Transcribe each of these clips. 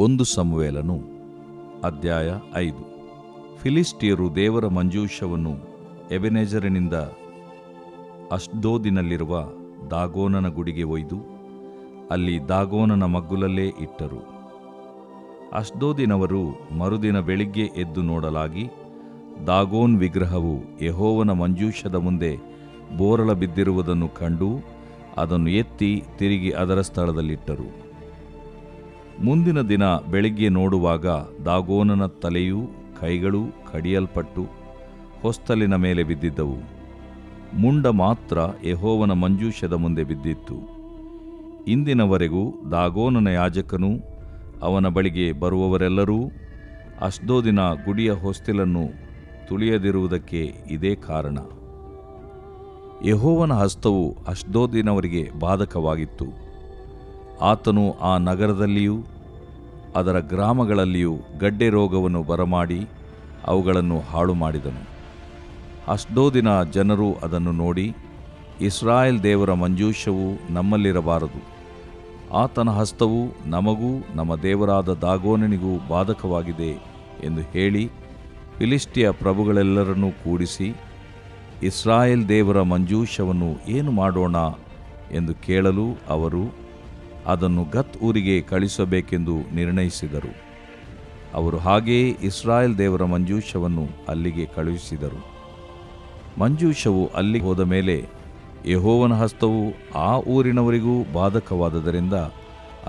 1 ಸಮುವೇಲನು ಅಧ್ಯಾಯ 5. ಫಿಲಿಷ್ಟಿಯರು ದೇವರ ಮಂಜೂಷವನ್ನು ಎಬೆನೆಜರಿನಿಂದ ಅಷ್ಡೋದಿನಲ್ಲಿರುವ ದಾಗೋನನ ಗುಡಿಗೆ ಒಯ್ದು ಅಲ್ಲಿ ದಾಗೋನನ ಮಗ್ಗುಲಲ್ಲೇ ಇಟ್ಟರು. ಅಷ್ಡೋದಿನವರು ಮರುದಿನ ಬೆಳಿಗ್ಗೆ ಎದ್ದು ನೋಡಲಾಗಿ ದಾಗೋನ್ ವಿಗ್ರಹವು ಯೆಹೋವನ ಮಂಜೂಷದ ಮುಂದೆ ಬೋರಲ ಬಿದ್ದಿರುವುದನ್ನು ಕಂಡು ಅದನ್ನು ಎತ್ತಿ ತಿರುಗಿ ಅದರ ಸ್ಥಳದಲ್ಲಿಟ್ಟರು. ಮುಂದಿನ ದಿನ ಬೆಳಿಗ್ಗೆ ನೋಡುವಾಗ ದಾಗೋನನ ತಲೆಯೂ ಕೈಗಳೂ ಕಡಿಯಲ್ಪಟ್ಟು ಹೊಸ್ತಲಿನ ಮೇಲೆ ಬಿದ್ದಿದ್ದವು. ಮುಂಡ ಮಾತ್ರ ಯೆಹೋವನ ಮಂಜೂಷದ ಮುಂದೆ ಬಿದ್ದಿತ್ತು. ಇಂದಿನವರೆಗೂ ದಾಗೋನನ ಯಾಜಕನೂ ಅವನ ಬಳಿಗೆ ಬರುವವರೆಲ್ಲರೂ ಅಷ್ಡೋದಿನ ಗುಡಿಯ ಹೊಸ್ತಿಲನ್ನು ತುಳಿಯದಿರುವುದಕ್ಕೆ ಇದೇ ಕಾರಣ. ಯೆಹೋವನ ಹಸ್ತವು ಅಷ್ಡೋದಿನವರಿಗೆ ಬಾಧಕವಾಗಿತ್ತು. ಆತನು ಆ ನಗರದಲ್ಲಿಯೂ ಅದರ ಗ್ರಾಮಗಳಲ್ಲಿಯೂ ಗಡ್ಡೆ ರೋಗವನ್ನು ಬರಮಾಡಿ ಅವುಗಳನ್ನು ಹಾಳು ಮಾಡಿದನು. ಅಷ್ಡೋದಿನ ಜನರು ಅದನ್ನು ನೋಡಿ, ಇಸ್ರಾಯೇಲ್ ದೇವರ ಮಂಜೂಷವು ನಮ್ಮಲ್ಲಿರಬಾರದು, ಆತನ ಹಸ್ತವು ನಮಗೂ ನಮ್ಮ ದೇವರಾದ ದಾಗೋನನಿಗೂ ಬಾಧಕವಾಗಿದೆ ಎಂದು ಹೇಳಿ ಫಿಲಿಷ್ಟಿಯ ಪ್ರಭುಗಳೆಲ್ಲರನ್ನೂ ಕೂಡಿಸಿ, ಇಸ್ರಾಯೇಲ್ ದೇವರ ಮಂಜೂಷವನ್ನು ಏನು ಮಾಡೋಣ ಎಂದು ಕೇಳಲು ಅವರು ಅದನ್ನು ಗತ್ ಊರಿಗೆ ಕಳಿಸಬೇಕೆಂದು ನಿರ್ಣಯಿಸಿದರು. ಅವರು ಹಾಗೆಯೇ ಇಸ್ರಾಯೇಲ್ ದೇವರ ಮಂಜೂಷವನ್ನು ಅಲ್ಲಿಗೆ ಕಳುಹಿಸಿದರು. ಮಂಜೂಷವು ಅಲ್ಲಿಗೆ ಹೋದ ಮೇಲೆ ಯೆಹೋವನ ಹಸ್ತವು ಆ ಊರಿನವರಿಗೂ ಬಾಧಕವಾದದರಿಂದ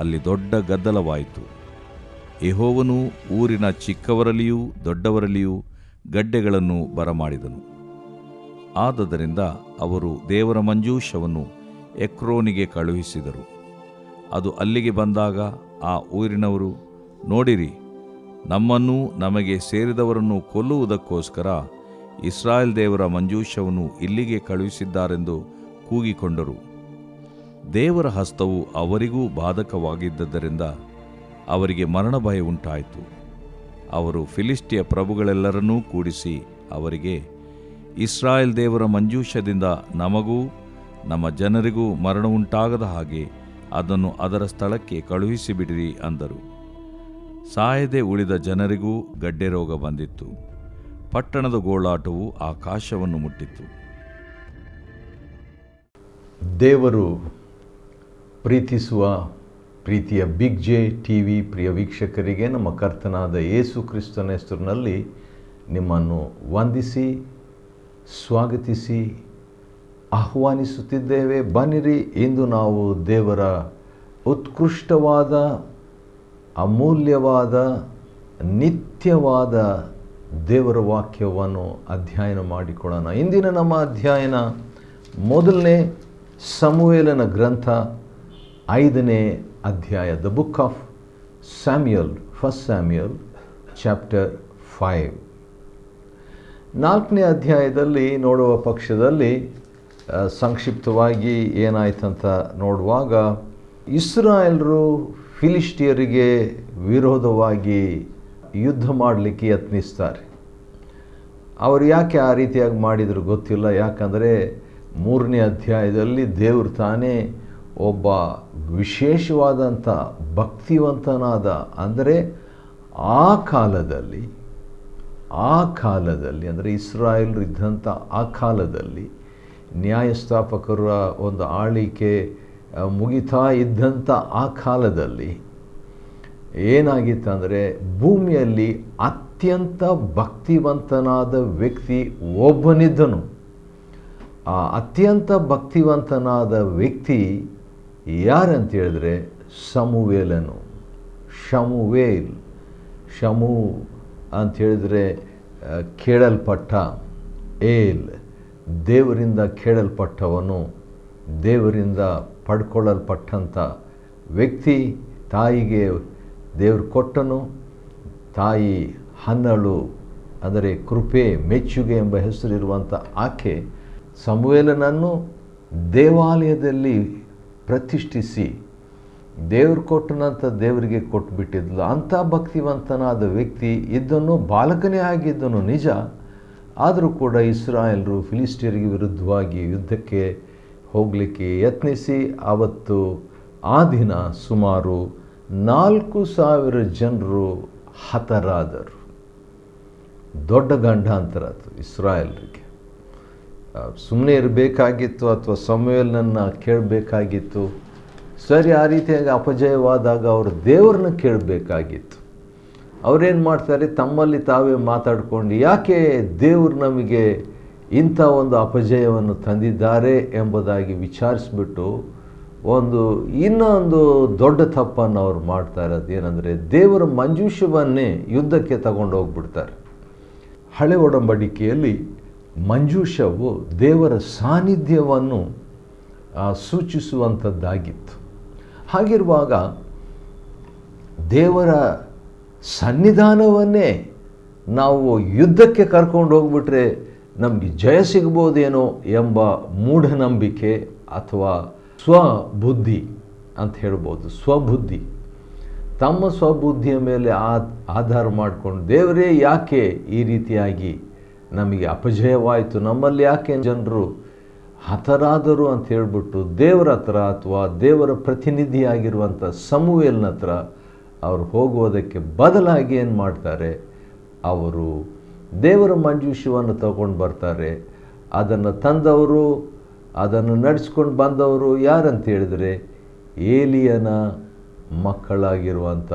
ಅಲ್ಲಿ ದೊಡ್ಡ ಗದ್ದಲವಾಯಿತು. ಯೆಹೋವನು ಊರಿನ ಚಿಕ್ಕವರಲ್ಲಿಯೂ ದೊಡ್ಡವರಲ್ಲಿಯೂ ಗಡ್ಡೆಗಳನ್ನು ಬರಮಾಡಿದನು. ಆದದರಿಂದ ಅವರು ದೇವರ ಮಂಜೂಷವನ್ನು ಎಕ್ರೋನಿಗೆ ಕಳುಹಿಸಿದರು. ಅದು ಅಲ್ಲಿಗೆ ಬಂದಾಗ ಆ ಊರಿನವರು, ನೋಡಿರಿ, ನಮ್ಮನ್ನೂ ನಮಗೆ ಸೇರಿದವರನ್ನು ಕೊಲ್ಲುವುದಕ್ಕೋಸ್ಕರ ಇಸ್ರಾಯೇಲ್ ದೇವರ ಮಂಜೂಷವನ್ನು ಇಲ್ಲಿಗೆ ಕಳುಹಿಸಿದ್ದಾರೆಂದು ಕೂಗಿಕೊಂಡರು. ದೇವರ ಹಸ್ತವು ಅವರಿಗೂ ಬಾಧಕವಾಗಿದ್ದರಿಂದ ಅವರಿಗೆ ಮರಣ ಭಯ ಉಂಟಾಯಿತು. ಅವರು ಫಿಲಿಷ್ಟಿಯ ಪ್ರಭುಗಳೆಲ್ಲರನ್ನೂ ಕೂಡಿಸಿ ಅವರಿಗೆ, ಇಸ್ರಾಯೇಲ್ ದೇವರ ಮಂಜೂಷದಿಂದ ನಮಗೂ ನಮ್ಮ ಜನರಿಗೂ ಮರಣವುಂಟಾಗದ ಹಾಗೆ ಅದನ್ನು ಅದರ ಸ್ಥಳಕ್ಕೆ ಕಳುಹಿಸಿಬಿಡಿರಿ ಅಂದರು. ಸಾಯದೆ ಉಳಿದ ಜನರಿಗೂ ಗಡ್ಡೆ ರೋಗ ಬಂದಿತ್ತು. ಪಟ್ಟಣದ ಗೋಳಾಟವು ಆಕಾಶವನ್ನು ಮುಟ್ಟಿತು. ದೇವರು ಪ್ರೀತಿಸುವ ಪ್ರೀತಿಯ ಬಿಗ್ ಜೆ ಟಿವಿ ಪ್ರಿಯ ವೀಕ್ಷಕರಿಗೆ ನಮ್ಮ ಕರ್ತನಾದ ಯೇಸು ಕ್ರಿಸ್ತನ ಹೆಸರಿನಲ್ಲಿ ನಿಮ್ಮನ್ನು ವಂದಿಸಿ ಸ್ವಾಗತಿಸಿ ಆಹ್ವಾನಿಸುತ್ತಿದ್ದೇವೆ. ಬನ್ನಿರಿ, ಇಂದು ನಾವು ದೇವರ ಉತ್ಕೃಷ್ಟವಾದ ಅಮೂಲ್ಯವಾದ ನಿತ್ಯವಾದ ದೇವರ ವಾಕ್ಯವನ್ನು ಅಧ್ಯಯನ ಮಾಡಿಕೊಳ್ಳೋಣ. ಇಂದಿನ ನಮ್ಮ ಅಧ್ಯಯನ ಮೊದಲನೇ ಸಮುವೇಲನ ಗ್ರಂಥ 5ನೇ ಅಧ್ಯಾಯ, the book of Samuel, first Samuel chapter 5. 4ನೇ ಅಧ್ಯಾಯದಲ್ಲಿ ನೋಡುವ ಪಕ್ಷದಲ್ಲಿ ಸಂಕ್ಷಿಪ್ತವಾಗಿ ಏನಾಯ್ತಂತ ನೋಡುವಾಗ, ಇಸ್ರಾಯೇಲರು ಫಿಲಿಷ್ಟಿಯರಿಗೆ ವಿರೋಧವಾಗಿ ಯುದ್ಧ ಮಾಡಲಿಕ್ಕೆ ಯತ್ನಿಸ್ತಾರೆ. ಅವರು ಯಾಕೆ ಆ ರೀತಿಯಾಗಿ ಮಾಡಿದರೂ ಗೊತ್ತಿಲ್ಲ. ಯಾಕಂದರೆ 3ನೇ ಅಧ್ಯಾಯದಲ್ಲಿ ದೇವರು ತಾನೇ ಒಬ್ಬ ವಿಶೇಷವಾದಂಥ ಭಕ್ತಿವಂತನಾದ, ಅಂದರೆ ಆ ಕಾಲದಲ್ಲಿ ಅಂದರೆ ಇಸ್ರಾಯೇಲರು ಇದ್ದಂಥ ಆ ಕಾಲದಲ್ಲಿ ನ್ಯಾಯಸ್ಥಾಪಕರ ಒಂದು ಆಳ್ವಿಕೆ ಮುಗಿತಾ ಇದ್ದಂಥ ಆ ಕಾಲದಲ್ಲಿ ಏನಾಗಿತ್ತಂದರೆ, ಭೂಮಿಯಲ್ಲಿ ಅತ್ಯಂತ ಭಕ್ತಿವಂತನಾದ ವ್ಯಕ್ತಿ ಒಬ್ಬನಿದ್ದನು. ಆ ಅತ್ಯಂತ ಭಕ್ತಿವಂತನಾದ ವ್ಯಕ್ತಿ ಯಾರಂತ ಹೇಳಿದ್ರೆ ಸಮುವೇಲನು. ಶಮು ಅಂತ ಹೇಳಿದರೆ ಕೇಳಲ್ಪಟ್ಟ, ಏಲ್ ದೇವರಿಂದ ಕೇಳಲ್ಪಟ್ಟವನು, ದೇವರಿಂದ ಪಡ್ಕೊಳ್ಳಲ್ಪಟ್ಟಂಥ ವ್ಯಕ್ತಿ. ತಾಯಿಗೆ ದೇವರು ಕೊಟ್ಟನು. ತಾಯಿ ಹನ್ನಳು, ಅಂದರೆ ಕೃಪೆ, ಮೆಚ್ಚುಗೆ ಎಂಬ ಹೆಸರಿರುವಂಥ ಆಕೆ ಸಮುವೇಲನನ್ನು ದೇವಾಲಯದಲ್ಲಿ ಪ್ರತಿಷ್ಠಿಸಿ ದೇವರು ಕೊಟ್ಟನಂತ ದೇವರಿಗೆ ಕೊಟ್ಟುಬಿಟ್ಟಿದ್ಲು. ಅಂಥ ಭಕ್ತಿವಂತನಾದ ವ್ಯಕ್ತಿ ಇದ್ದನು, ಬಾಲಕನೇ ಆಗಿದ್ದನು ನಿಜ. ಆದರೂ ಕೂಡ ಇಸ್ರಾಯೇಲರು ಫಿಲಿಷ್ಟಿಯರಿಗೆ ವಿರುದ್ಧವಾಗಿ ಯುದ್ಧಕ್ಕೆ ಹೋಗಲಿಕ್ಕೆ ಯತ್ನಿಸಿ, ಆವತ್ತು ಆ ದಿನ ಸುಮಾರು 4,000 ಜನರು ಹತರಾದರು. ದೊಡ್ಡ ಗಂಡಾಂತರ ಅದು ಇಸ್ರಾಯೇಲರಿಗೆ. ಸುಮ್ಮನೆ ಇರಬೇಕಾಗಿತ್ತು ಅಥವಾ ಸಮುವೇಲನನ್ನು ಕೇಳಬೇಕಾಗಿತ್ತು. ಸರಿ, ಆ ರೀತಿಯಾಗಿ ಅಪಜಯವಾದಾಗ ಅವರು ದೇವರನ್ನ ಕೇಳಬೇಕಾಗಿತ್ತು. ಅವರೇನು ಮಾಡ್ತಾರೆ, ತಮ್ಮಲ್ಲಿ ತಾವೇ ಮಾತಾಡಿಕೊಂಡು ಯಾಕೆ ದೇವರು ನಮಗೆ ಇಂಥ ಒಂದು ಅಪಜಯವನ್ನು ತಂದಿದ್ದಾರೆ ಎಂಬುದಾಗಿ ವಿಚಾರಿಸ್ಬಿಟ್ಟು ಇನ್ನೊಂದು ದೊಡ್ಡ ತಪ್ಪನ್ನು ಅವ್ರು ಮಾಡ್ತಾರೆ. ಅದೇನೆಂದರೆ ದೇವರ ಮಂಜೂಷವನ್ನೇ ಯುದ್ಧಕ್ಕೆ ತಗೊಂಡು ಹೋಗ್ಬಿಡ್ತಾರೆ. ಹಳೆ ಒಡಂಬಡಿಕೆಯಲ್ಲಿ ಮಂಜೂಷವು ದೇವರ ಸಾನ್ನಿಧ್ಯವನ್ನು ಸೂಚಿಸುವಂಥದ್ದಾಗಿತ್ತು. ಹಾಗಿರುವಾಗ ದೇವರ ಸನ್ನಿಧಾನವನ್ನೇ ನಾವು ಯುದ್ಧಕ್ಕೆ ಕರ್ಕೊಂಡು ಹೋಗ್ಬಿಟ್ರೆ ನಮಗೆ ಜಯ ಸಿಗ್ಬೋದೇನೋ ಎಂಬ ಮೂಢನಂಬಿಕೆ ಅಥವಾ ಸ್ವಬುದ್ಧಿ ಅಂತ ಹೇಳ್ಬೋದು. ಸ್ವಬುದ್ಧಿ, ತಮ್ಮ ಸ್ವಬುದ್ಧಿಯ ಮೇಲೆ ಆಧಾರ ಮಾಡಿಕೊಂಡು ದೇವರೇ ಯಾಕೆ ಈ ರೀತಿಯಾಗಿ ನಮಗೆ ಅಪಜಯವಾಯಿತು, ನಮ್ಮಲ್ಲಿ ಯಾಕೆ ಜನರು ಹತರಾದರು ಅಂತ ಹೇಳ್ಬಿಟ್ಟು ದೇವರ ಹತ್ರ ಅಥವಾ ದೇವರ ಪ್ರತಿನಿಧಿಯಾಗಿರುವಂಥ ಸಮುವೇಲನ ಹತ್ರ ಅವರು ಹೋಗುವುದಕ್ಕೆ ಬದಲಾಗಿ ಏನು ಮಾಡ್ತಾರೆ, ಅವರು ದೇವರ ಮಂಜೂಷವನ್ನು ತಗೊಂಡು ಬರ್ತಾರೆ. ಅದನ್ನು ತಂದವರು, ಅದನ್ನು ನಡೆಸ್ಕೊಂಡು ಬಂದವರು ಯಾರಂತ ಹೇಳಿದರೆ ಏಲಿಯನ ಮಕ್ಕಳಾಗಿರುವಂಥ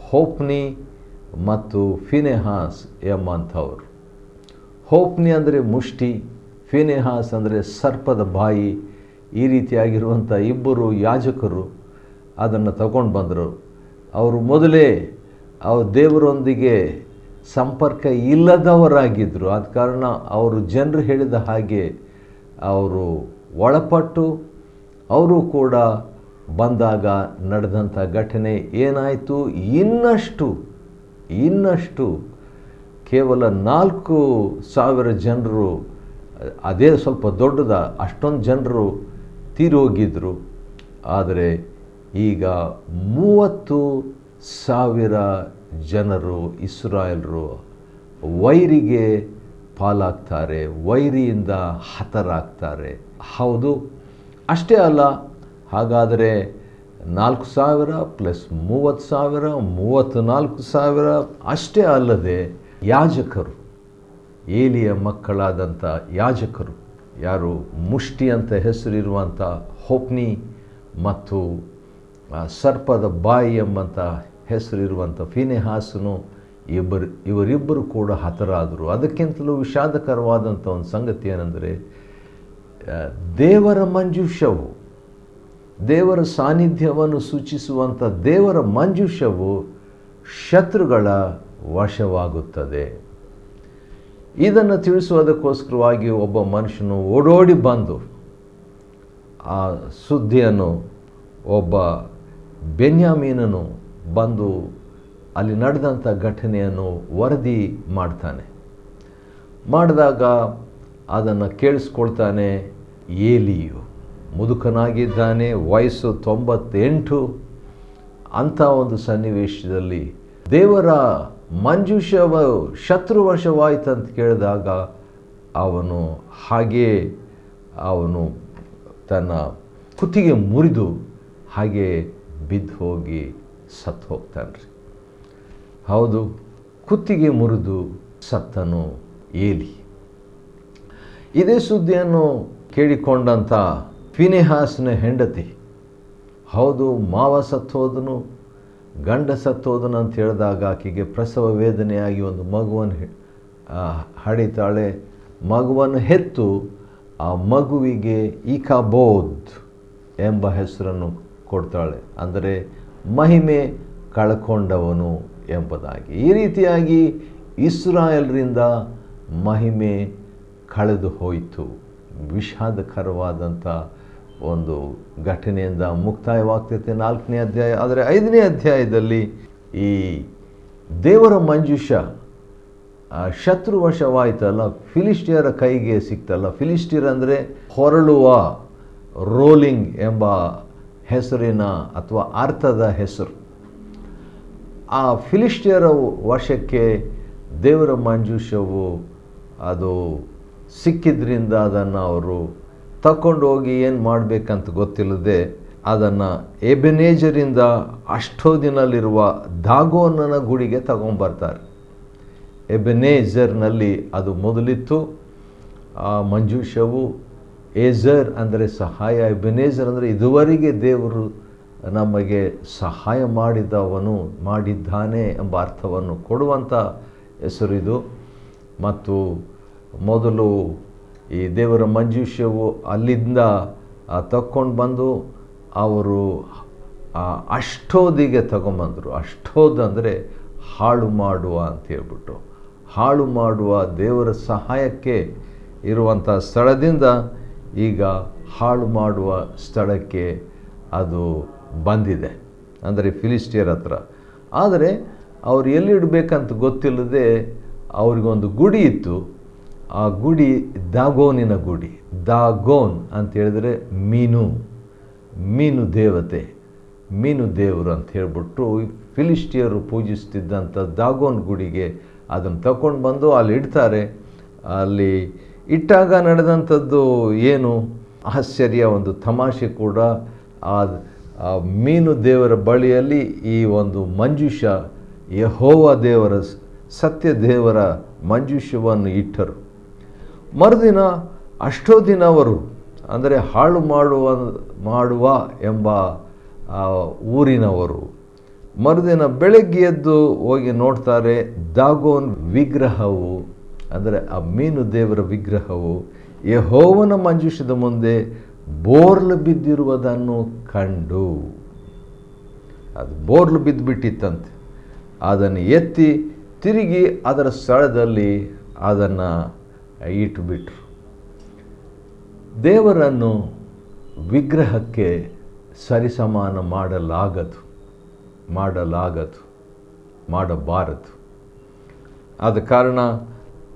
ಹೋಪ್ನಿ ಮತ್ತು ಫಿನೆಹಾಸ್ ಎಂಬಂಥವರು. ಹೋಪ್ನಿ ಅಂದರೆ ಮುಷ್ಟಿ, ಫಿನೆಹಾಸ್ ಅಂದರೆ ಸರ್ಪದ ಬಾಯಿ. ಈ ರೀತಿಯಾಗಿರುವಂಥ ಇಬ್ಬರು ಯಾಜಕರು ಅದನ್ನು ತಗೊಂಡು ಬಂದರು. ಅವರು ಮೊದಲೇ ದೇವರೊಂದಿಗೆ ಸಂಪರ್ಕ ಇಲ್ಲದವರಾಗಿದ್ದರು. ಆದ ಕಾರಣ ಅವರು ಜನರು ಹೇಳಿದ ಹಾಗೆ ಅವರು ಒಳಪಟ್ಟು ಅವರು ಕೂಡ ಬಂದಾಗ ನಡೆದಂಥ ಘಟನೆ ಏನಾಯಿತು, ಇನ್ನಷ್ಟು ಕೇವಲ 4,000 ಜನರು, ಅದೇ ಸ್ವಲ್ಪ ದೊಡ್ಡದ, ಅಷ್ಟೊಂದು ಜನರು ತೀರೋಗಿದ್ರು. ಆದರೆ ಈಗ 30,000 ಜನರು ಇಸ್ರಾಯೇಲರು ವೈರಿಗೆ ಪಾಲಾಗ್ತಾರೆ, ವೈರಿಯಿಂದ ಹತರಾಗ್ತಾರೆ. ಹೌದು, ಅಷ್ಟೇ ಅಲ್ಲ, ಹಾಗಾದರೆ 4,000 ಪ್ಲಸ್ 30,000 34,000. ಅಷ್ಟೇ ಅಲ್ಲದೆ ಯಾಜಕರು, ಏಲಿಯ ಮಕ್ಕಳಾದಂಥ ಯಾಜಕರು, ಯಾರು ಮುಷ್ಟಿ ಅಂತ ಹೆಸರಿರುವಂಥ ಹೋಪ್ನಿ ಮತ್ತು ಸರ್ಪದ ಬಾಯಿ ಎಂಬಂಥ ಹೆಸರಿರುವಂಥ ಫಿನೆಹಾಸನು, ಇವರಿಬ್ಬರು ಕೂಡ ಹತರಾದರು. ಅದಕ್ಕಿಂತಲೂ ವಿಷಾದಕರವಾದಂಥ ಒಂದು ಸಂಗತಿ ಏನೆಂದರೆ ದೇವರ ಮಂಜೂಷವು, ದೇವರ ಸಾನ್ನಿಧ್ಯವನ್ನು ಸೂಚಿಸುವಂಥ ದೇವರ ಮಂಜೂಷವು ಶತ್ರುಗಳ ವಶವಾಗುತ್ತದೆ. ಇದನ್ನು ತಿಳಿಸುವುದಕ್ಕೋಸ್ಕರವಾಗಿ ಒಬ್ಬ ಮನುಷ್ಯನು ಓಡೋಡಿ ಬಂದು ಆ ಸುದ್ದಿಯನ್ನು, ಒಬ್ಬ ಬೆನ್ಯಾಮೀನನು ಬಂದು ಅಲ್ಲಿ ನಡೆದಂಥ ಘಟನೆಯನ್ನು ವರದಿ ಮಾಡ್ತಾನೆ. ಮಾಡಿದಾಗ ಅದನ್ನು ಕೇಳಿಸ್ಕೊಳ್ತಾನೆ ಏಲಿಯು. ಮುದುಕನಾಗಿದ್ದಾನೆ, ವಯಸ್ಸು 98. ಅಂಥ ಒಂದು ಸನ್ನಿವೇಶದಲ್ಲಿ ದೇವರ ಮಂಜೂಷವು ಶತ್ರುವಶವಾಯಿತು ಅಂತ ಕೇಳಿದಾಗ ಅವನು ತನ್ನ ಕುತ್ತಿಗೆ ಮುರಿದು ಹಾಗೆ ಬಿದ್ದು ಹೋಗಿ ಸತ್ತು ಹೋಗ್ತಾನೆ. ಹೌದು, ಕುತ್ತಿಗೆ ಮುರಿದು ಸತ್ತನು ಏಲಿ. ಇದೇ ಸುದ್ದಿಯನ್ನು ಕೇಳಿಕೊಂಡಂಥ ಫಿನೆಹಾಸನ ಹೆಂಡತಿ, ಹೌದು ಮಾವ ಸತ್ತೋದನು, ಗಂಡ ಸತ್ತೋದನು ಅಂತ ಹೇಳಿದಾಗ ಆಕೆಗೆ ಪ್ರಸವ ವೇದನೆಯಾಗಿ ಒಂದು ಮಗುವನ್ನು ಹಡಿತಾಳೆ. ಮಗುವನ್ನು ಹೆತ್ತು ಆ ಮಗುವಿಗೆ ಈಕಾಬೋದ್ ಎಂಬ ಹೆಸರನ್ನು ಕೊಡ್ತಾಳೆ, ಅಂದರೆ ಮಹಿಮೆ ಕಳ್ಕೊಂಡವನು ಎಂಬುದಾಗಿ. ಈ ರೀತಿಯಾಗಿ ಇಸ್ರಾಯೇಲರಿಂದ ಮಹಿಮೆ ಕಳೆದು ಹೋಯಿತು. ವಿಷಾದಕರವಾದಂಥ ಒಂದು ಘಟನೆಯಿಂದ ಮುಕ್ತಾಯವಾಗ್ತೈತೆ 4ನೇ ಅಧ್ಯಾಯ. ಆದರೆ 5ನೇ ಅಧ್ಯಾಯದಲ್ಲಿ ಈ ದೇವರ ಮಂಜೂಷ ಶತ್ರುವಶವಾಯಿತಲ್ಲ, ಫಿಲಿಸ್ಟಿಯರ ಕೈಗೆ ಸಿಕ್ತಲ್ಲ. ಫಿಲಿಸ್ಟಿಯರ್ ಅಂದರೆ ಹೊರಳುವ, ರೋಲಿಂಗ್ ಎಂಬ ಹೆಸರಿನ ಅಥವಾ ಅರ್ಥದ ಹೆಸರು. ಆ ಫಿಲಿಸ್ಟಿಯರ ವಶಕ್ಕೆ ದೇವರ ಮಂಜೂಷವು ಅದು ಸಿಕ್ಕಿದ್ರಿಂದ ಅದನ್ನು ಅವರು ತಗೊಂಡು ಹೋಗಿ ಏನು ಮಾಡಬೇಕಂತ ಗೊತ್ತಿಲ್ಲದೆ ಅದನ್ನು ಎಬೆನೇಜರಿಂದ ಅಷ್ಟೋದಿನಲ್ಲಿರುವ ದಾಗೋನನ ಗುಡಿಗೆ ತಗೊಂಬರ್ತಾರೆ. ಎಬೆನೇಜರ್ನಲ್ಲಿ ಅದು ಮೊದಲಿತ್ತು. ಆ ಮಂಜೂಷವು ಏಜರ್ ಅಂದರೆ ಸಹಾಯ, ಎಬೆನೇಜರ್ ಅಂದರೆ ಇದುವರೆಗೆ ದೇವರು ನಮಗೆ ಸಹಾಯ ಮಾಡಿದ್ದಾನೆ ಎಂಬ ಅರ್ಥವನ್ನು ಕೊಡುವಂಥ ಹೆಸರಿದು. ಮತ್ತು ಮೊದಲು ಈ ದೇವರ ಮಂಜೂಷವು ಅಲ್ಲಿಂದ ತಕ್ಕೊಂಡು ಬಂದು ಅವರು ಅಷ್ಟೋದಿಗೆ ತಗೊಂಬಂದರು. ಅಷ್ಟೋದ್ ಅಂದರೆ ಹಾಳು ಮಾಡುವ ಅಂತ ಹೇಳ್ಬಿಟ್ಟು, ಹಾಳು ಮಾಡುವ ದೇವರ ಸಹಾಯಕ್ಕೆ ಇರುವಂಥ ಸ್ಥಳದಿಂದ ಈಗ ಹಾಳು ಮಾಡುವ ಸ್ಥಳಕ್ಕೆ ಅದು ಬಂದಿದೆ, ಅಂದರೆ ಫಿಲಿಸ್ಟಿಯರ್ ಹತ್ರ. ಆದರೆ ಅವ್ರು ಎಲ್ಲಿಡಬೇಕಂತ ಗೊತ್ತಿಲ್ಲದೆ ಅವ್ರಿಗೊಂದು ಗುಡಿ ಇತ್ತು. ಆ ಗುಡಿ ದಾಗೋನಿನ ಗುಡಿ. ದಾಗೋನ್ ಅಂತ ಹೇಳಿದ್ರೆ ಮೀನು ದೇವತೆ, ಮೀನು ದೇವರು ಅಂತ ಹೇಳ್ಬಿಟ್ಟು ಫಿಲಿಸ್ಟಿಯರು ಪೂಜಿಸ್ತಿದ್ದಂಥ ದಾಗೋನ್ ಗುಡಿಗೆ ಅದನ್ನು ತಗೊಂಡು ಬಂದು ಅಲ್ಲಿ ಇಡ್ತಾರೆ. ಅಲ್ಲಿ ಇಟ್ಟಾಗ ನಡೆದಂಥದ್ದು ಏನು ಆಶ್ಚರ್ಯ, ಒಂದು ತಮಾಷೆ ಕೂಡ. ಆ ಮೀನು ದೇವರ ಬಳಿಯಲ್ಲಿ ಈ ಒಂದು ಮಂಜೂಷ, ಯೆಹೋವ ದೇವರ, ಸತ್ಯ ದೇವರ ಮಂಜೂಷವನ್ನು ಇಟ್ಟರು. ಮರುದಿನ ಅಷ್ಟೋದಿನವರು, ಅಂದರೆ ಹಾಳು ಮಾಡುವ ಎಂಬ ಊರಿನವರು ಮರುದಿನ ಬೆಳಗ್ಗೆ ಎದ್ದು ಹೋಗಿ ನೋಡ್ತಾರೆ. ದಾಗೋನ್ ವಿಗ್ರಹವು, ಅಂದರೆ ಆ ಮೀನು ದೇವರ ವಿಗ್ರಹವು ಯೆಹೋವನ ಮಂಜೂಷದ ಮುಂದೆ ಬೋರ್ಲು ಬಿದ್ದಿರುವುದನ್ನು ಕಂಡು, ಅದು ಬೋರ್ಲು ಬಿದ್ದುಬಿಟ್ಟಿತ್ತಂತೆ. ಅದನ್ನು ಎತ್ತಿ ತಿರುಗಿ ಅದರ ಸ್ಥಳದಲ್ಲಿ ಅದನ್ನು ಇಟ್ಟುಬಿಟ್ರು. ದೇವರನ್ನು ವಿಗ್ರಹಕ್ಕೆ ಸರಿಸಮಾನ ಮಾಡಬಾರದು. ಆದ ಕಾರಣ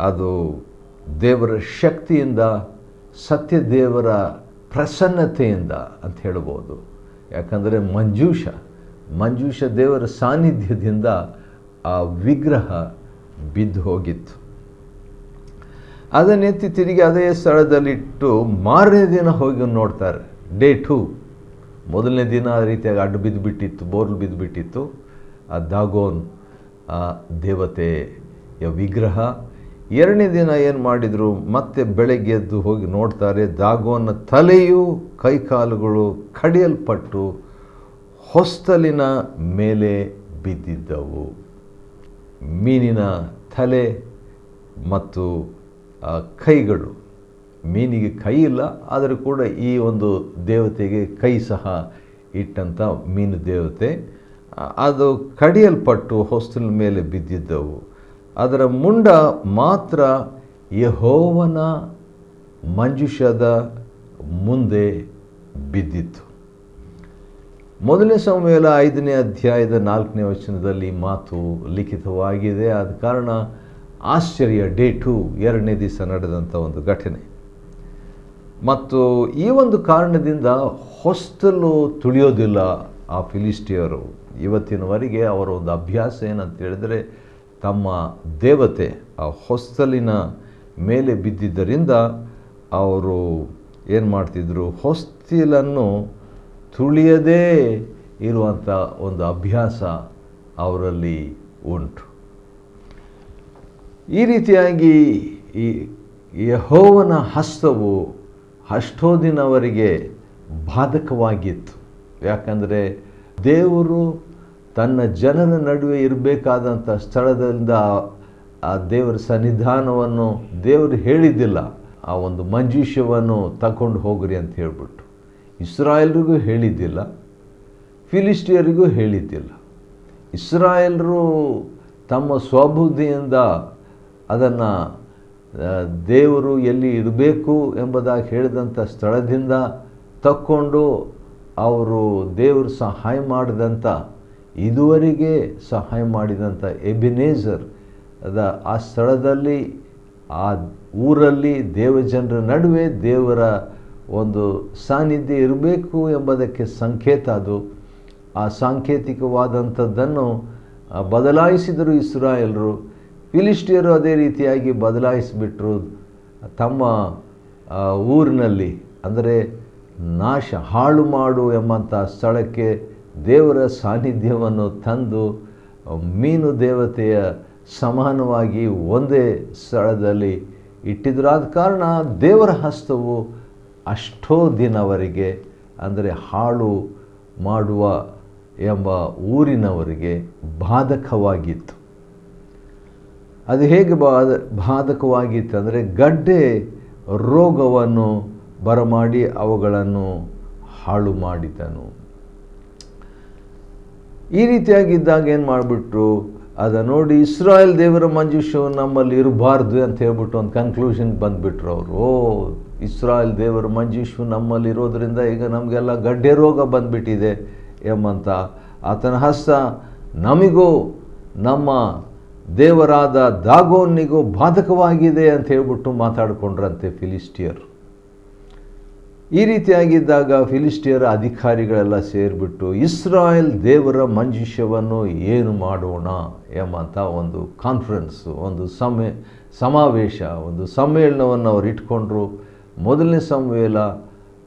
ಅದು ದೇವರ ಶಕ್ತಿಯಿಂದ, ಸತ್ಯ ದೇವರ ಪ್ರಸನ್ನತೆಯಿಂದ ಅಂತ ಹೇಳ್ಬೋದು. ಯಾಕಂದರೆ ಮಂಜೂಷ ದೇವರ ಸಾನ್ನಿಧ್ಯದಿಂದ ಆ ವಿಗ್ರಹ ಬಿದ್ದು ಹೋಗಿತ್ತು. ಅದನ್ನೆತ್ತಿ ತಿರುಗಿ ಅದೇ ಸ್ಥಳದಲ್ಲಿಟ್ಟು ಮಾರನೇ ದಿನ ಹೋಗಿ ನೋಡ್ತಾರೆ. ಡೇ 2. ಮೊದಲನೇ ದಿನ ಆ ರೀತಿಯಾಗಿ ಅಡ್ಡು ಬಿದ್ದುಬಿಟ್ಟಿತ್ತು, ಬೋರ್ಲು ಬಿದ್ದುಬಿಟ್ಟಿತ್ತು ಆ ದಾಗೋನ್ ದೇವತೆಯ ವಿಗ್ರಹ. ಎರಡನೇ ದಿನ ಏನು ಮಾಡಿದರು, ಮತ್ತೆ ಬೆಳಗ್ಗೆ ಎದ್ದು ಹೋಗಿ ನೋಡ್ತಾರೆ. ದಾಗೋನ್ನ ತಲೆಯು ಕೈಕಾಲುಗಳು ಕಡಿಯಲ್ಪಟ್ಟು ಹೊಸ್ತಲಿನ ಮೇಲೆ ಬಿದ್ದಿದ್ದವು. ಮೀನಿನ ತಲೆ ಮತ್ತು ಕೈಗಳು, ಮೀನಿಗೆ ಕೈ ಇಲ್ಲ, ಆದರೆ ಕೂಡ ಈ ಒಂದು ದೇವತೆಗೆ ಕೈ ಸಹ ಇಟ್ಟಂಥ ಮೀನು ದೇವತೆ, ಅದು ಕಡಿಯಲ್ಪಟ್ಟು ಹೊಸ್ತಲಿನ ಮೇಲೆ ಬಿದ್ದಿದ್ದವು. ಅದರ ಮುಂಡ ಮಾತ್ರ ಯೆಹೋವನ ಮಂಜೂಷದ ಮುಂದೆ ಬಿದ್ದಿತ್ತು. ಮೊದಲನೇ ಸಮುವೇಲ 5ನೇ ಅಧ್ಯಾಯದ 4ನೇ ವಚನದಲ್ಲಿ ಮಾತು ಲಿಖಿತವಾಗಿದೆ. ಆದ ಕಾರಣ ಆಶ್ಚರ್ಯ. ಡೇ 2, ಎರಡನೇ ದಿವಸ ನಡೆದಂಥ ಒಂದು ಘಟನೆ. ಮತ್ತು ಈ ಒಂದು ಕಾರಣದಿಂದ ಹೊಸ್ತಲು ತುಳಿಯೋದಿಲ್ಲ ಆ ಫಿಲಿಸ್ಟಿಯರು. ಇವತ್ತಿನವರೆಗೆ ಅವರ ಒಂದು ಅಭ್ಯಾಸ ಏನಂತ ಹೇಳಿದರೆ, ತಮ್ಮ ದೇವತೆ ಆ ಹೊಸ್ತಲಿನ ಮೇಲೆ ಬಿದ್ದಿದ್ದರಿಂದ ಅವರು ಏನು ಮಾಡ್ತಿದ್ರು, ಹೊಸ್ತಿಲನ್ನು ತುಳಿಯದೇ ಇರುವಂಥ ಒಂದು ಅಭ್ಯಾಸ ಅವರಲ್ಲಿ ಉಂಟು. ಈ ರೀತಿಯಾಗಿ ಈ ಯೆಹೋವನ ಹಸ್ತವು ಅಷ್ಟೋದಿನವರೆಗೆ ಬಾಧಕವಾಗಿತ್ತು. ಯಾಕಂದರೆ ದೇವರು ತನ್ನ ಜನರ ನಡುವೆ ಇರಬೇಕಾದಂಥ ಸ್ಥಳದಿಂದ ಆ ದೇವರ ಸನ್ನಿಧಾನವನ್ನು ದೇವರು ಹೇಳಿದ್ದಿಲ್ಲ. ಆ ಒಂದು ಮಂಜೂಷವನ್ನು ತಗೊಂಡು ಹೋಗ್ರಿ ಅಂತ ಹೇಳ್ಬಿಟ್ಟು ಇಸ್ರಾಯೇಲ್ರಿಗೂ ಹೇಳಿದ್ದಿಲ್ಲ, ಫಿಲಿಸ್ಟಿಯರಿಗೂ ಹೇಳಿದ್ದಿಲ್ಲ. ಇಸ್ರಾಯೇಲರು ತಮ್ಮ ಸ್ವಬುದ್ಧಿಯಿಂದ ಅದನ್ನು ದೇವರು ಎಲ್ಲಿ ಇರಬೇಕು ಎಂಬುದಾಗಿ ಹೇಳಿದಂಥ ಸ್ಥಳದಿಂದ ತಕ್ಕೊಂಡು ಅವರು ದೇವರು ಸಹಾಯ ಮಾಡಿದಂಥ, ಇದುವರೆಗೆ ಸಹಾಯ ಮಾಡಿದಂಥ ಎಬೆನೇಜರ್ ಆ ಸ್ಥಳದಲ್ಲಿ, ಆ ಊರಲ್ಲಿ ದೇವಜನರ ನಡುವೆ ದೇವರ ಒಂದು ಸಾನ್ನಿಧ್ಯ ಇರಬೇಕು ಎಂಬುದಕ್ಕೆ ಸಂಕೇತ ಅದು. ಆ ಸಾಂಕೇತಿಕವಾದಂಥದ್ದನ್ನು ಬದಲಾಯಿಸಿದರು ಇಸ್ರಾಯೇಲರು. ಫಿಲಿಸ್ಟಿಯರು ಅದೇ ರೀತಿಯಾಗಿ ಬದಲಾಯಿಸಿಬಿಟ್ರು. ತಮ್ಮ ಊರಿನಲ್ಲಿ, ಅಂದರೆ ಹಾಳು ಮಾಡು ಎಂಬಂಥ ಸ್ಥಳಕ್ಕೆ ದೇವರ ಸಾನ್ನಿಧ್ಯವನ್ನು ತಂದು ಮೀನು ದೇವತೆಯ ಸಮಾನವಾಗಿ ಒಂದೇ ಸ್ಥಳದಲ್ಲಿ ಇಟ್ಟಿದ್ರು. ಆದ ಕಾರಣ ದೇವರ ಹಸ್ತವು ಅಷ್ಟೋ ದಿನವರೆಗೆ, ಅಂದರೆ ಹಾಳು ಮಾಡುವ ಎಂಬ ಊರಿನವರಿಗೆ ಬಾಧಕವಾಗಿತ್ತು. ಅದು ಹೇಗೆ ಬಾಧಕವಾಗಿತ್ತು ಅಂದರೆ ಗಡ್ಡೆ ರೋಗವನ್ನು ಬರಮಾಡಿ ಅವುಗಳನ್ನು ಹಾಳು ಮಾಡಿದನು. ಈ ರೀತಿಯಾಗಿದ್ದಾಗ ಏನು ಮಾಡಿಬಿಟ್ರು, ಅದನ್ನು ನೋಡಿ ಇಸ್ರಾಯೇಲ್ ದೇವರ ಮಂಜೂಷವು ನಮ್ಮಲ್ಲಿ ಇರಬಾರ್ದು ಅಂತ ಹೇಳ್ಬಿಟ್ಟು ಒಂದು ಕನ್ಕ್ಲೂಷನ್ಗೆ ಬಂದುಬಿಟ್ರು ಅವರು. ಇಸ್ರಾಯೇಲ್ ದೇವರ ಮಂಜೂಷವು ನಮ್ಮಲ್ಲಿ ಇರೋದರಿಂದ ಈಗ ನಮಗೆಲ್ಲ ಗಡ್ಡೆ ರೋಗ ಬಂದುಬಿಟ್ಟಿದೆ ಎಂಬಂತ ಆತನ ಹಸ್ತ ನಮಗೂ ನಮ್ಮ ದೇವರಾದ ದಾಗೋನಿಗೂ ಬಾಧಕವಾಗಿದೆ ಅಂತ ಹೇಳ್ಬಿಟ್ಟು ಮಾತಾಡಿಕೊಂಡ್ರಂತೆ ಫಿಲಿಸ್ಟಿಯರು. ಈ ರೀತಿಯಾಗಿದ್ದಾಗ ಫಿಲಿಸ್ಟಿಯರ ಅಧಿಕಾರಿಗಳೆಲ್ಲ ಸೇರಿಬಿಟ್ಟು ಇಸ್ರಾಯೇಲ್ ದೇವರ ಮಂಜೂಷವನ್ನು ಏನು ಮಾಡೋಣ ಎಂಬಂಥ ಒಂದು ಕಾನ್ಫರೆನ್ಸು, ಒಂದು ಸಮಾವೇಶ, ಒಂದು ಸಮ್ಮೇಳನವನ್ನು ಅವರು ಇಟ್ಕೊಂಡ್ರು. ಮೊದಲನೇ ಸಮುವೇಲ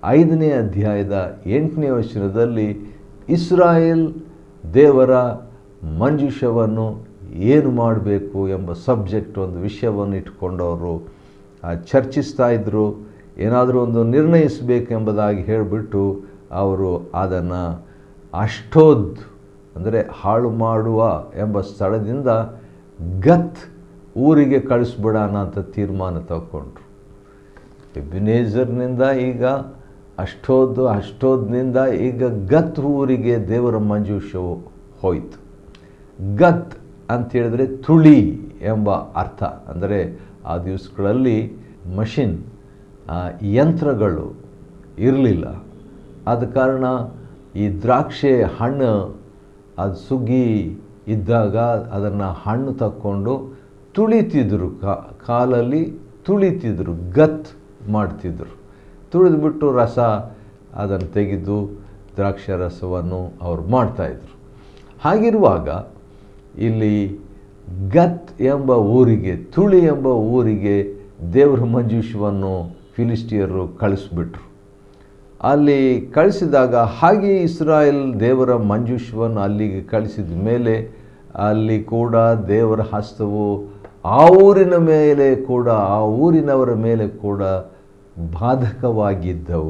5ನೇ ಅಧ್ಯಾಯದ 8ನೇ ವಚನದಲ್ಲಿ ಇಸ್ರಾಯೇಲ್ ದೇವರ ಮಂಜೂಷವನ್ನು ಏನು ಮಾಡಬೇಕು ಎಂಬ ಸಬ್ಜೆಕ್ಟ್, ಒಂದು ವಿಷಯವನ್ನು ಇಟ್ಕೊಂಡವರು ಚರ್ಚಿಸ್ತಾ ಇದ್ದರು. ಏನಾದರೂ ಒಂದು ನಿರ್ಣಯಿಸಬೇಕೆಂಬುದಾಗಿ ಹೇಳಿಬಿಟ್ಟು ಅವರು ಅದನ್ನು ಅಷ್ಟೋದ್, ಅಂದರೆ ಹಾಳು ಮಾಡುವ ಎಂಬ ಸ್ಥಳದಿಂದ ಗತ್ ಊರಿಗೆ ಕಳಿಸ್ಬಿಡೋಣ ಅಂತ ತೀರ್ಮಾನ ತಗೊಂಡ್ರು. ಎಬಿನೇಜರ್ನಿಂದ ಈಗ ಅಷ್ಟೋದ್ನಿಂದ ಈಗ ಗತ್ ಊರಿಗೆ ದೇವರ ಮಂಜೂಷವು ಹೋಯಿತು. ಗತ್ ಅಂತೇಳಿದ್ರೆ ತುಳಿ ಎಂಬ ಅರ್ಥ. ಅಂದರೆ ಆ ದಿವಸಗಳಲ್ಲಿ ಮಷಿನ್ ಯಂತ್ರಗಳು ಇರಲಿಲ್ಲ. ಆದ ಕಾರಣ ಈ ದ್ರಾಕ್ಷೆ ಹಣ್ಣು ಅದು ಸುಗ್ಗಿ ಇದ್ದಾಗ ಅದನ್ನು ಹಣ್ಣು ತಕ್ಕೊಂಡು ತುಳಿತಿದ್ರು, ಕಾಲಲ್ಲಿ ತುಳಿತಿದ್ರು, ಗತ್ ಮಾಡ್ತಿದ್ರು. ತುಳಿದ್ಬಿಟ್ಟು ರಸ ಅದನ್ನು ತೆಗೆದು ದ್ರಾಕ್ಷಿ ರಸವನ್ನು ಅವರು ಮಾಡ್ತಾಯಿದ್ರು. ಹಾಗಿರುವಾಗ ಇಲ್ಲಿ ಗತ್ ಎಂಬ ಊರಿಗೆ, ತುಳಿ ಎಂಬ ಊರಿಗೆ ದೇವರ ಮಂಜೂಷವನ್ನು ಫಿಲಿಸ್ಟಿಯರು ಕಳಿಸ್ಬಿಟ್ರು. ಅಲ್ಲಿ ಕಳಿಸಿದಾಗ ಹಾಗೆ ಇಸ್ರಾಯೇಲ್ ದೇವರ ಮಂಜೂಷವನ್ನು ಅಲ್ಲಿಗೆ ಕಳಿಸಿದ ಮೇಲೆ ಅಲ್ಲಿ ಕೂಡ ದೇವರ ಹಸ್ತವು ಆ ಊರಿನ ಮೇಲೆ ಕೂಡ, ಆ ಊರಿನವರ ಮೇಲೆ ಕೂಡ ಬಾಧಕವಾಗಿತ್ತು.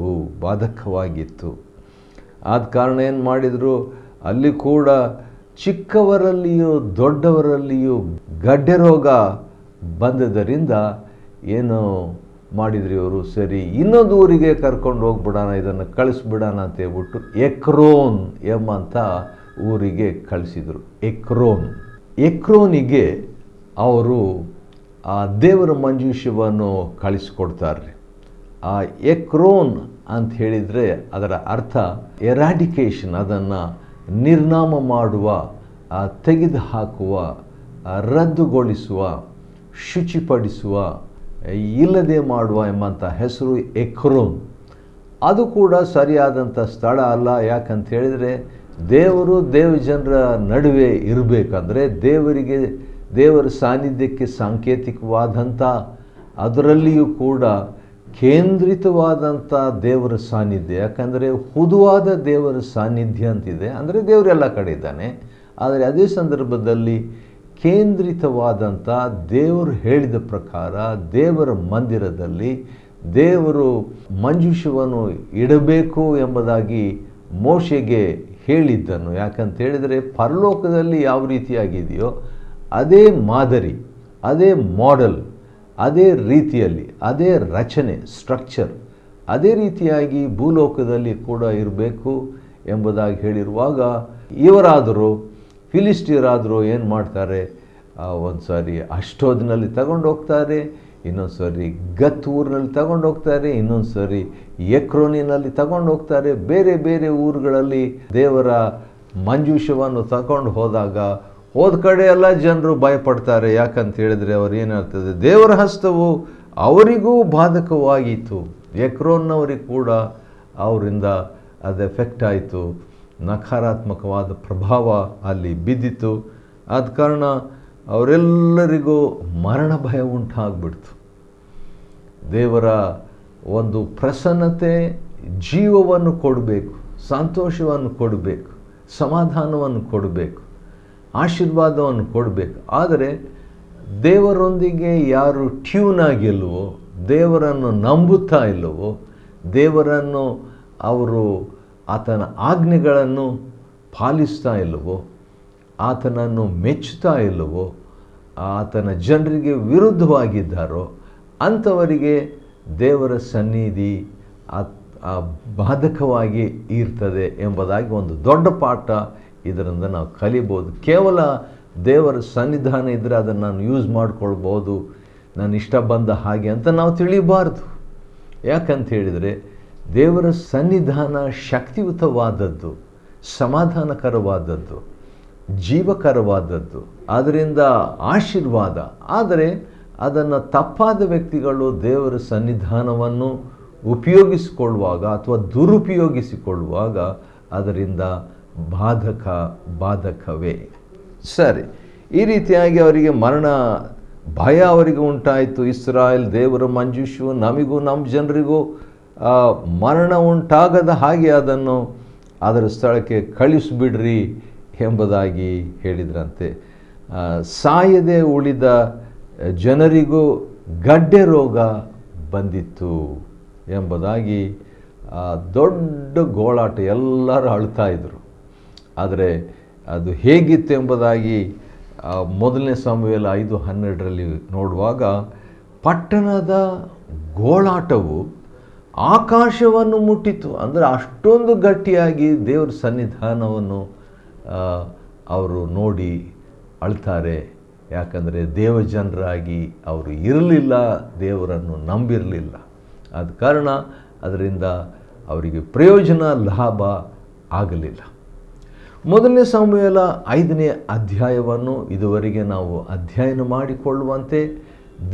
ಆದ ಕಾರಣ ಏನು ಮಾಡಿದರು, ಅಲ್ಲಿ ಕೂಡ ಚಿಕ್ಕವರಲ್ಲಿಯೂ ದೊಡ್ಡವರಲ್ಲಿಯೂ ಗಡ್ಡೆ ರೋಗ ಬಂದದರಿಂದ ಏನು ಮಾಡಿದ್ರು ಇವರು, ಸರಿ ಇನ್ನೊಂದು ಊರಿಗೆ ಕರ್ಕೊಂಡು ಹೋಗ್ಬಿಡೋಣ, ಇದನ್ನು ಕಳಿಸ್ಬಿಡೋಣ ಅಂತ ಹೇಳ್ಬಿಟ್ಟು ಎಕ್ರೋನ್ ಎಂಬಂಥ ಊರಿಗೆ ಕಳಿಸಿದರು. ಎಕ್ರೋನಿಗೆ ಅವರು ಆ ದೇವರ ಮಂಜೂಷವನ್ನು ಕಳಿಸ್ಕೊಡ್ತಾರೆ. ಆ ಎಕ್ರೋನ್ ಅಂತ ಹೇಳಿದರೆ ಅದರ ಅರ್ಥ ಎರಾಡಿಕೇಷನ್, ಅದನ್ನು ನಿರ್ನಾಮ ಮಾಡುವ, ತೆಗೆದು ಹಾಕುವ, ರದ್ದುಗೊಳಿಸುವ, ಶುಚಿಪಡಿಸುವ, ಇಲ್ಲದೆ ಮಾಡುವ ಎಂಬಂಥ ಹೆಸರು ಎಕ್ರೋನ್. ಅದು ಕೂಡ ಸರಿಯಾದಂಥ ಸ್ಥಳ ಅಲ್ಲ. ಯಾಕಂತ ಹೇಳಿದರೆ ದೇವರು ದೇವಜನರ ನಡುವೆ ಇರಬೇಕಂದ್ರೆ ದೇವರ ಸಾನ್ನಿಧ್ಯಕ್ಕೆ ಸಾಂಕೇತಿಕವಾದಂಥ, ಅದರಲ್ಲಿಯೂ ಕೂಡ ಕೇಂದ್ರಿತವಾದಂಥ ದೇವರ ಸಾನ್ನಿಧ್ಯ. ಯಾಕಂದರೆ ಹುದುವಾದ ದೇವರ ಸಾನ್ನಿಧ್ಯ ಅಂತಿದೆ, ಅಂದರೆ ದೇವರೆಲ್ಲ ಕಡೆ ಇದ್ದಾನೆ. ಆದರೆ ಅದೇ ಸಂದರ್ಭದಲ್ಲಿ ಕೇಂದ್ರಿತವಾದಂಥ, ದೇವರು ಹೇಳಿದ ಪ್ರಕಾರ ದೇವರ ಮಂದಿರದಲ್ಲಿ ದೇವರು ಮಂಜೂಷವನ್ನು ಇಡಬೇಕು ಎಂಬುದಾಗಿ ಮೋಶೆಗೆ ಹೇಳಿದ್ದನು. ಯಾಕಂತ ಹೇಳಿದರೆ ಪರಲೋಕದಲ್ಲಿ ಯಾವ ರೀತಿಯಾಗಿದೆಯೋ ಅದೇ ಮಾದರಿ, ಅದೇ ಮಾಡೆಲ್, ಅದೇ ರೀತಿಯಲ್ಲಿ, ಅದೇ ರಚನೆ, ಸ್ಟ್ರಕ್ಚರ್ ಅದೇ ರೀತಿಯಾಗಿ ಭೂಲೋಕದಲ್ಲಿ ಕೂಡ ಇರಬೇಕು ಎಂಬುದಾಗಿ ಹೇಳಿರುವಾಗ ಇವರಾದರೂ ಫಿಲಿಸ್ಟಿಯರಾದರೂ ಏನು ಮಾಡ್ತಾರೆ, ಒಂದು ಸಾರಿ ಅಷ್ಟೋದಿನಲ್ಲಿ ತಗೊಂಡು ಹೋಗ್ತಾರೆ, ಇನ್ನೊಂದು ಸಾರಿ ಗತ್ ಊರಿನಲ್ಲಿ ತಗೊಂಡು ಹೋಗ್ತಾರೆ, ಇನ್ನೊಂದು ಸಾರಿ ಎಕ್ರೋನಿನಲ್ಲಿ ತಗೊಂಡು ಹೋಗ್ತಾರೆ. ಬೇರೆ ಬೇರೆ ಊರುಗಳಲ್ಲಿ ದೇವರ ಮಂಜೂಷವನ್ನು ತಗೊಂಡು ಹೋದಾಗ ಹೋದ ಕಡೆ ಎಲ್ಲ ಜನರು ಭಯಪಡ್ತಾರೆ. ಯಾಕಂತ ಹೇಳಿದರೆ ಅವ್ರು ಏನಾಗ್ತದೆ, ದೇವರ ಹಸ್ತವು ಅವರಿಗೂ ಬಾಧಕವಾಗಿತ್ತು. ಎಕ್ರೋನ್ನವರಿಗೆ ಕೂಡ ಅವರಿಂದ ಅದು ಎಫೆಕ್ಟ್ ಆಯಿತು, ನಕಾರಾತ್ಮಕವಾದ ಪ್ರಭಾವ ಅಲ್ಲಿ ಬಿದ್ದಿತು. ಆದ ಕಾರಣ ಅವರೆಲ್ಲರಿಗೂ ಮರಣ ಭಯ ಉಂಟಾಗ್ಬಿಡ್ತು. ದೇವರ ಒಂದು ಪ್ರಸನ್ನತೆ ಜೀವವನ್ನು ಕೊಡಬೇಕು, ಸಂತೋಷವನ್ನು ಕೊಡಬೇಕು, ಸಮಾಧಾನವನ್ನು ಕೊಡಬೇಕು, ಆಶೀರ್ವಾದವನ್ನು ಕೊಡಬೇಕು. ಆದರೆ ದೇವರೊಂದಿಗೆ ಯಾರು ಟ್ಯೂನ್ ಆಗಿಲ್ವೋ, ದೇವರನ್ನು ನಂಬುತ್ತಾ ಇಲ್ಲವೋ, ದೇವರನ್ನು ಅವರು ಆತನ ಆಜ್ಞೆಗಳನ್ನು ಪಾಲಿಸ್ತಾ ಇಲ್ಲವೋ, ಆತನನ್ನು ಮೆಚ್ಚುತ್ತಾ ಇಲ್ಲವೋ, ಆತನ ಜನರಿಗೆ ವಿರುದ್ಧವಾಗಿದ್ದಾರೋ ಅಂಥವರಿಗೆ ದೇವರ ಸನ್ನಿಧಿ ಬಾಧಕವಾಗಿ ಇರ್ತದೆ ಎಂಬುದಾಗಿ ಒಂದು ದೊಡ್ಡ ಪಾಠ ಇದರಿಂದ ನಾವು ಕಲಿಬೋದು. ಕೇವಲ ದೇವರ ಸನ್ನಿಧಾನ ಇದ್ದರೆ ಅದನ್ನು ನಾನು ಯೂಸ್ ಮಾಡ್ಕೊಳ್ಬೋದು, ನಾನು ಇಷ್ಟ ಬಂದ ಹಾಗೆ ಅಂತ ನಾವು ತಿಳಿಬಾರ್ದು. ಯಾಕಂತ ಹೇಳಿದರೆ ದೇವರ ಸನ್ನಿಧಾನ ಶಕ್ತಿಯುತವಾದದ್ದು, ಸಮಾಧಾನಕರವಾದದ್ದು, ಜೀವಕರವಾದದ್ದು, ಅದರಿಂದ ಆಶೀರ್ವಾದ. ಆದರೆ ಅದನ್ನು ತಪ್ಪಾದ ವ್ಯಕ್ತಿಗಳು ದೇವರ ಸನ್ನಿಧಾನವನ್ನು ಉಪಯೋಗಿಸಿಕೊಳ್ಳುವಾಗ ಅಥವಾ ದುರುಪಯೋಗಿಸಿಕೊಳ್ಳುವಾಗ ಅದರಿಂದ ಬಾಧಕವೇ. ಸರಿ, ಈ ರೀತಿಯಾಗಿ ಅವರಿಗೆ ಮರಣ ಭಯ ಅವರಿಗೆ ಉಂಟಾಯಿತು. ಇಸ್ರಾಯೇಲ್ ದೇವರ ಮಂಜೂಷು ನಮಗೂ ನಮ್ಮ ಜನರಿಗೂ ಮರಣ ಉಂಟಾಗದ ಹಾಗೆ ಅದನ್ನು ಅದರ ಸ್ಥಳಕ್ಕೆ ಕಳಿಸಿಬಿಡ್ರಿ ಎಂಬುದಾಗಿ ಹೇಳಿದ್ರಂತೆ. ಸಾಯದೆ ಉಳಿದ ಜನರಿಗೂ ಗಡ್ಡೆ ರೋಗ ಬಂದಿತ್ತು ಎಂಬುದಾಗಿ ದೊಡ್ಡ ಗೋಳಾಟ, ಎಲ್ಲರೂ ಅಳ್ತಾ ಇದ್ದರು. ಆದರೆ ಅದು ಹೇಗಿತ್ತು ಎಂಬುದಾಗಿ ಮೊದಲನೇ ಸಮುವೇಲ 5:12 ನೋಡುವಾಗ ಪಟ್ಟಣದ ಗೋಳಾಟವು ಆಕಾಶವನ್ನು ಮುಟ್ಟಿತು. ಅಂದರೆ ಅಷ್ಟೊಂದು ಗಟ್ಟಿಯಾಗಿ ದೇವರ ಸನ್ನಿಧಾನವನ್ನು ಅವರು ನೋಡಿ ಅಳ್ತಾರೆ. ಯಾಕಂದರೆ ದೇವಜನರಾಗಿ ಅವರು ಇರಲಿಲ್ಲ, ದೇವರನ್ನು ನಂಬಿರಲಿಲ್ಲ. ಆದ ಕಾರಣ ಅದರಿಂದ ಅವರಿಗೆ ಪ್ರಯೋಜನ, ಲಾಭ ಆಗಲಿಲ್ಲ. ಮೊದಲನೇ ಸಮುವೇಲ 5ನೇ ಅಧ್ಯಾಯವನ್ನು ಇದುವರೆಗೆ ನಾವು ಅಧ್ಯಯನ ಮಾಡಿಕೊಳ್ಳುವಂತೆ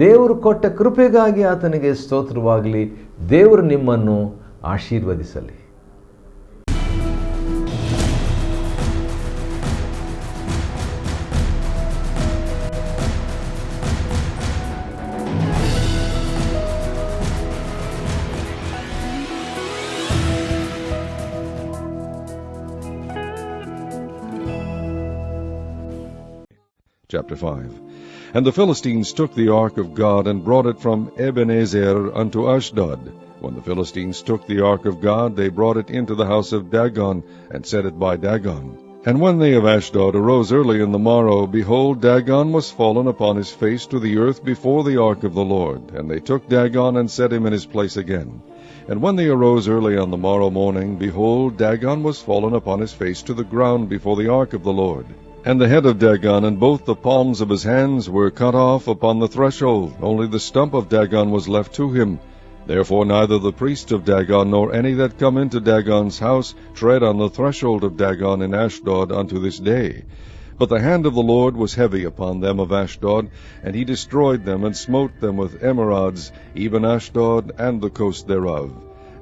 ದೇವರು ಕೊಟ್ಟ ಕೃಪೆಗಾಗಿ ಆತನಿಗೆ ಸ್ತೋತ್ರವಾಗಲಿ. ದೇವರು ನಿಮ್ಮನ್ನು ಆಶೀರ್ವದಿಸಲಿ. Chapter 5. And the Philistines took the ark of God, and brought it from Ebenezer unto Ashdod. When the Philistines took the ark of God, they brought it into the house of Dagon, and set it by Dagon. And when they of Ashdod arose early in the morrow, behold, Dagon was fallen upon his face to the earth before the ark of the Lord. And they took Dagon, and set him in his place again. And when they arose early on the morrow morning, behold, Dagon was fallen upon his face to the ground before the ark of the Lord. And the head of Dagon and both the palms of his hands were cut off upon the threshold, only the stump of Dagon was left to him. Therefore neither the priests of Dagon nor any that come into Dagon's house tread on the threshold of Dagon in Ashdod unto this day. But the hand of the Lord was heavy upon them of Ashdod, and he destroyed them, and smote them with emerods, even Ashdod and the coast thereof.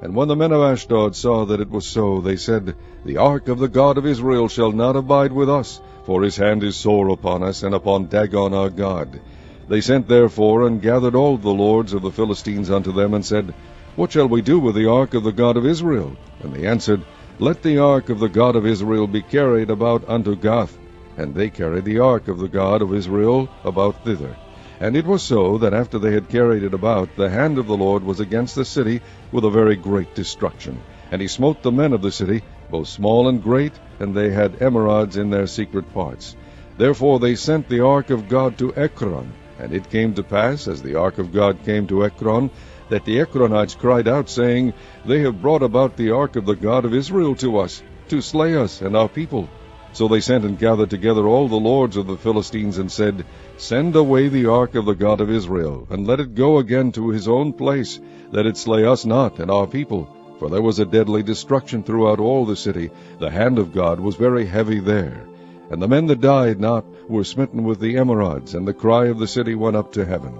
And when the men of Ashdod saw that it was so, they said, The ark of the God of Israel shall not abide with us, for his hand is sore upon us, and upon Dagon our God. They sent therefore, and gathered all the lords of the Philistines unto them, and said, What shall we do with the ark of the God of Israel? And they answered, Let the ark of the God of Israel be carried about unto Gath. And they carried the ark of the God of Israel about thither. And it was so, that after they had carried it about, the hand of the Lord was against the city with a very great destruction. And he smote the men of the city, both small and great, and they had emerods in their secret parts. Therefore they sent the ark of God to Ekron. And it came to pass, as the ark of God came to Ekron, that the Ekronites cried out, saying, They have brought about the ark of the God of Israel to us, to slay us and our people. So they sent and gathered together all the lords of the Philistines, and said, Send away the ark of the God of Israel, and let it go again to his own place, that it slay us not and our people. For there was a deadly destruction throughout all the city. The hand of God was very heavy there. And the men that died not were smitten with the emerods, and the cry of the city went up to heaven.